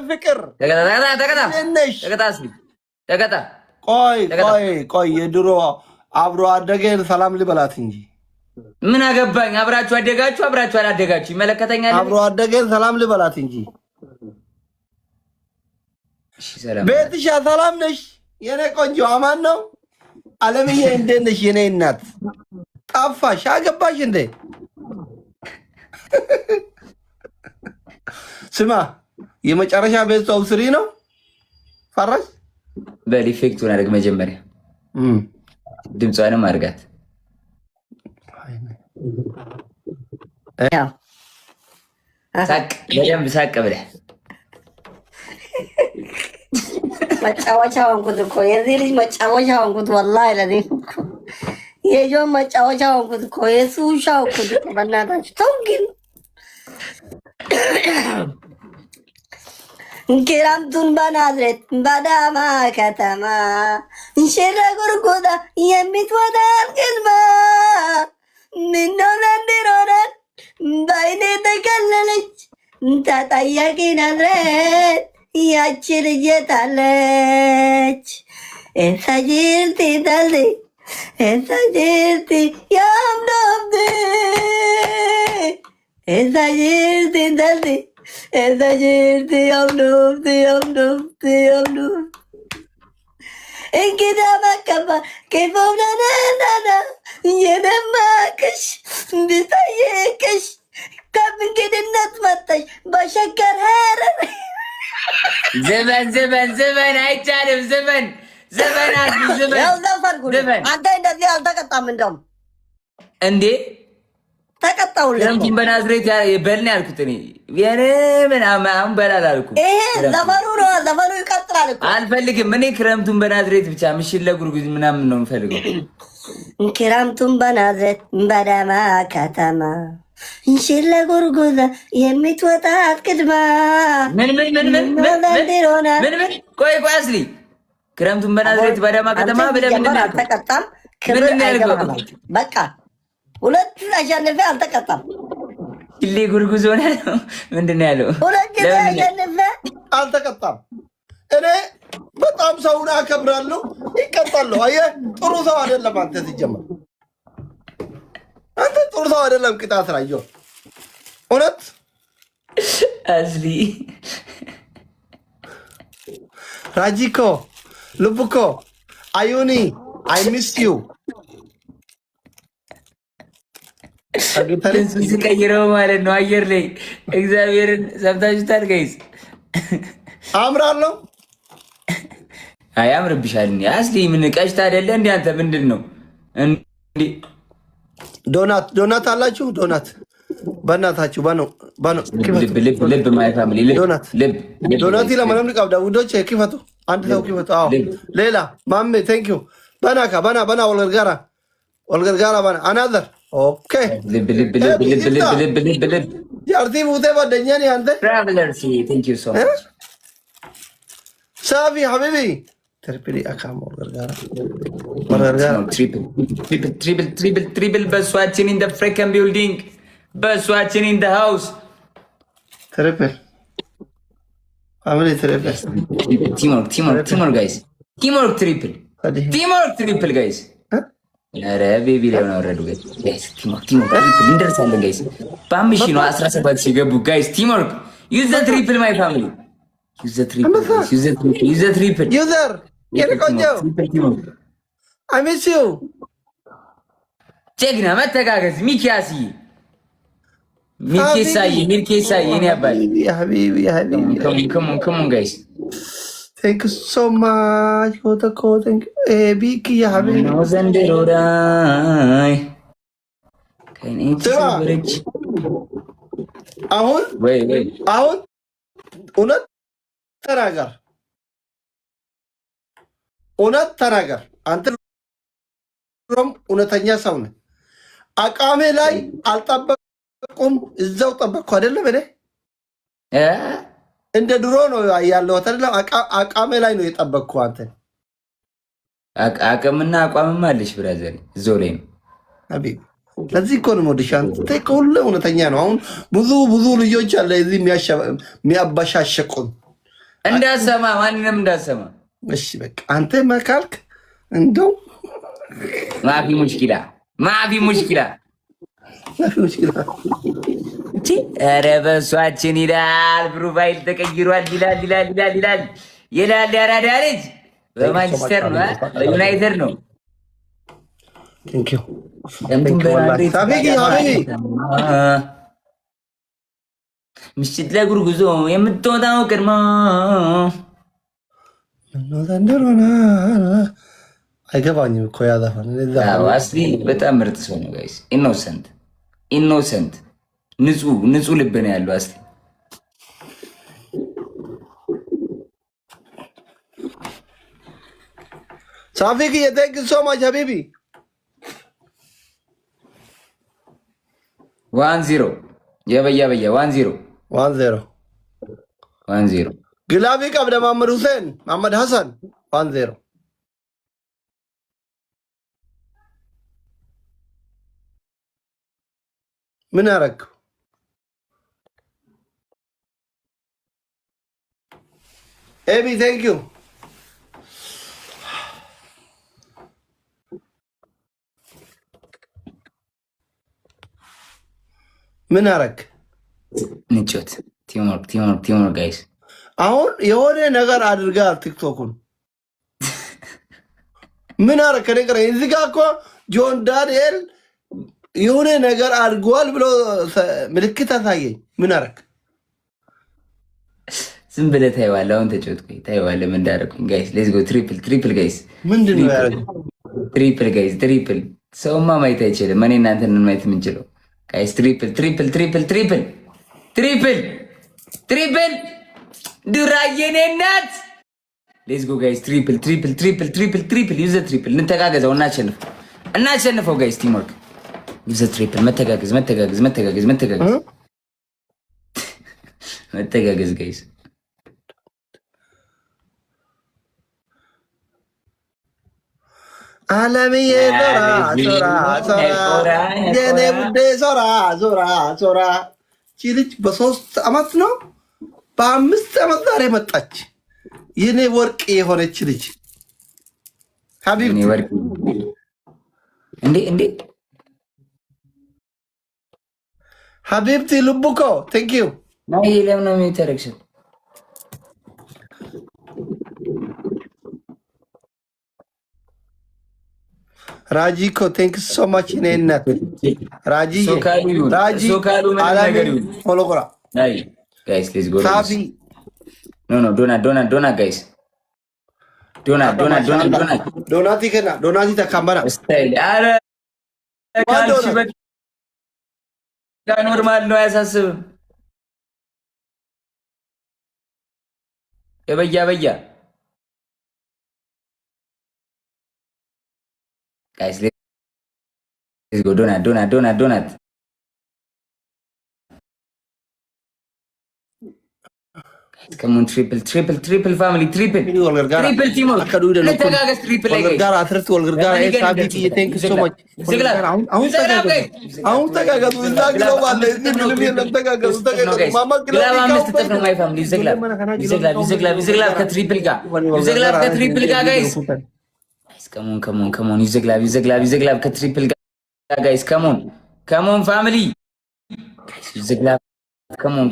ፍቅር ተቀጣ ቆይ የድሮ አብሮ አደገን ሰላም ልበላት እንጂ ምን አገባኝ? አብራችሁ አደጋችሁ አብራችሁ አላደጋችሁ ይመለከተኛል። አብሮ አደገን ሰላም ልበላት እንጂ ቤትሻ ሰላም ነሽ የኔ ቆንጆ? አማን ነው? አለምዬ እንዴት ነሽ የኔ እናት? ጠፋሽ አገባሽ እንዴ? ስማ የመጨረሻ ቤት ሰው ስሪ ነው ፈራሽ በኢፌክቱን አድርግ መጀመሪያ ድምጿንም አድርጋት ሳቅ በደንብ ሳቅ ብለህ መጫወቻ ሆንኩት እኮ የዚህ ልጅ መጫወቻ ሆንኩት። ወላሂ ለዚህ የጆን መጫወቻ ሆንኩት እኮ የሱ ውሻ ሆንኩት እኮ። በእናታችሁ ተው ግን ክረምቱን በናዝሬት በዳማ ከተማ ሽረ ጉርጉዳ የምትወጣ ቅልማ ምነው ዘንድሮ ናት በአይኔ ተከለለች ተጠያቂ ናዝሬት ያቺ ልጅ የታለች? ኤሳ ጅርቲ ታልቲ ኤሳ ጅርቲ ያምዶብቲ ኤሳ ጅርቲ ታልቲ ኤሳ ጅርቲ ያምዶብቲ ያምዶብቲ ያምዶብቲ እንግዳ መቀባ ከፎምናናናና የደማቅሽ ብጠየቅሽ ከእንግድነት መጣሽ በሸከር ሀረር ዘመን አይቻልም። ዘመን ያው ዘፈን አንተ እንደዚህ አልተቀጣም። እንደውም እንዴ ተቀጣውልህ ክረምቱን በናዝሬት በልን ያልኩት እኔ የኔ ምናምን በላል አልኩ። ይሄ ዘፈኑ ነው። ዘፈኑ ይቀጥላል እኮ አልፈልግም። እኔ ክረምቱን በናዝሬት ብቻ ምሽት ለጉርጉዝ ምናምን ነው የምፈልገው። ክረምቱን በናዝሬት በዳማ ከተማ እንሽለ ጉርጉዛ የምትወጣ ቅድማ ምን ቆይ አስሊ ክረምቱን በናዝሬት በዳማ ከተማ ብለምን አልተቀጣም። ክብር አይገባም። በቃ ሁለት አሸንፌ አልተቀጣም። ይሌ ጉርጉዝ ሆነ ምንድን ነው ያለው? ሁለት አሸንፌ አልተቀጣም። እኔ በጣም ሰውን አከብራለሁ፣ ይቀጣለሁ። አየህ ጥሩ ሰው አይደለም አንተ ሲጀመር አንተ ጥሩ ሰው አይደለም። ቅጣት ራየው እውነት አዝሊ ራጂኮ ልቡኮ አዩኒ አይ ሚስ ዩ ሲቀይረው ማለት ነው አየር ላይ እግዚአብሔርን ሰምታችሁታል ጋይስ? አምራለሁ። አይ አምርብሻል። አስሊ ምን ቀሽታ አይደለ እንዴ አንተ? ምንድን ነው እንዴ? ዶናት አላችሁ? ዶናት በእናታችሁ ልብ ማይ ፋሚሊ ዶናት ለማለም ልቃብዳ ውዶች ክፈቱ። አንድ ሰው ክፈቱ። አዎ ሌላ ማሜ ቴንክ ዩ በናካ በና ወልገርጋራ በና አናዘር ኦኬ ልብ ያርቲ ሙቴ ባደኛኒ አንተ ትራቨለርስ ቴንክ ዩ ሶ ማች ሳፊ ሐቢቢ ትሪፕል አካም ወልገርጋራ ትሪፕል በሷችን ኢን ዘ ፍሪከን ቢልዲንግ በሷችን ኢን ዘ ሃውስ ትሪፕል ፋሚሊ ትሪፕል ቲምወርክ ጋይስ ቲምወርክ ትሪፕል ጋይስ ኧረ ቤቢ ላይ ነው ወረዱ ጋይስ ቲምወርክ ትሪፕል እንደርሳለን ጋይስ በአምስት ሺህ ነው 17 ሺህ ገቡ ጋይስ ቲምወርክ ዩዝ ዘ ትሪፕል ማይ ፋሚሊ ዩዝ ዘ ትሪፕል ዩዘር የቆንጆ I miss you. ጀግና መተጋገዝ ሚኪያስዬ ሚልኬሳዬ እኔ አባል يا حبيبي come on guys thank you so much for the code ቢክ يا حبيبي ነው ዘንድሮ ዳይ ከኔ ተሰበረች አሁን ወይ አሁን እውነት ተናገር አንተ እውነተኛ ሰው ነህ። አቃሜ ላይ አልጠበቁም፣ እዛው ጠበቅኩ አይደለም። እኔ እንደ ድሮ ነው ያለው አይደለም። አቃሜ ላይ ነው የጠበቅኩ። አንተ አቅምና አቋምም አለሽ ብራዘር፣ እዛው ላይ ነው ሀቢብ። ለዚህ እኮ ነው ወድሽ። አንተ ሁሉ እውነተኛ ነው። አሁን ብዙ ልጆች አለ እዚህ የሚያባሻሸቁን እንዳሰማ ማንንም እንዳሰማ። እሺ በቃ አንተ መካልክ እንደው ማፊ ሙሽኪላ ማፊ ሙሽኪላ ኧረ በሷችን ይላል። ፕሮፋይል ተቀይሯል ይላል ይላል ይላል ይላል ይላል። ያራዳ ልጅ በማንቸስተር ነው በዩናይትድ ነው። ምሽት ለእግር ጉዞ የምትወጣው ቅድማ አይገባኝም እኮ ያዘፋን አስሊ በጣም ምርጥ ሰው ነው ጋይስ። ኢኖሰንት ኢኖሰንት ንጹህ ልብ ነው ያለው አስሊ። ሳፊክ የቴንክ ሶ ማች ሀቢቢ 1-0 የበያ 1-0 ግላቢ ቀብደ መሐመድ ሁሴን መሐመድ ሐሰን 1-0 ምን ያረክ ኤቢ ቴንክ ዩ ምን አረክ ንጮት ቲምወርክ ጋይስ። አሁን የሆነ ነገር አድርጋል ቲክቶኩን ምን አረክ ነገር እዚህ ጋር እኮ ጆን ዳንኤል የሆነ ነገር አድርጓል ብሎ ምልክት አሳየኝ። ምን አረክ ዝም ብለህ ታየዋለህ። አሁን ተጫወት ቆይ ታየዋለህ ምን እንዳደረኩኝ ጋይስ። ሌትስ ጎ ትሪፕል ጋይስ። ምንድን ነው ያደረገው? ትሪፕል ጋይስ ትሪፕል። ሰውማ ማየት አይችልም። እኔ እናንተን ማየት የምንችለው ጋይስ ትሪፕል ዱራዬኔ እናት ሌትስ ጎ ጋይስ ትሪፕል ዩዘ ትሪፕል እንተጋገዘው እናሸንፈው ጋይስ ቲምወርክ ዩዘ ትሪፕል መተጋገዝ ጋይስ አለምዬ ዞራ የኔ ቡዴ ዞራ ልጅ በ3 ዓመት ነው በ5 ዓመት ዛሬ መጣች። የኔ ወርቅ የሆነች ልጅ ሀቢብቲ እንዴ ሀቢብቲ ልቡኮ ቴንክ ዩ ናይ ለምን ነው የሚተረክሽው? ራጂኮ ቴንክ ሶ ማች ነነት ራጂ ሆሎጎራ ጋይስ ሌትስ ጎ ሳፊ ኖ ዶና ጋይስ ዶናቲ ከና ዶናቲ ተካምበራ ስታይል አረ ካልሽ በቃ ኖርማል ነው አያሳስብም። የበያ ጋይስ ሌትስ ጎ ዶናት ከሙን ትሪፕል ፋሚሊ ትሪፕል ቲምወርክ ለተጋገዝ ትሪፕል ላይ ጋር አትርት ወልገር ጋር ኤሳቢ ቴንክ ሶ ማች አሁን ተጋገዙ እዛ ግለው ባለ እዚህ ምንም የለም። ተጋገዙ ማማ ግላብ 5 እጥፍ ነው ማይ ፋሚሊ ይዘግላብ ከትሪፕል ጋር ጋይስ ከሞን ይዘግላብ ከትሪፕል ጋር ጋይስ ከሞን ፋሚሊ ጋይስ ይዘግላብ ከሞን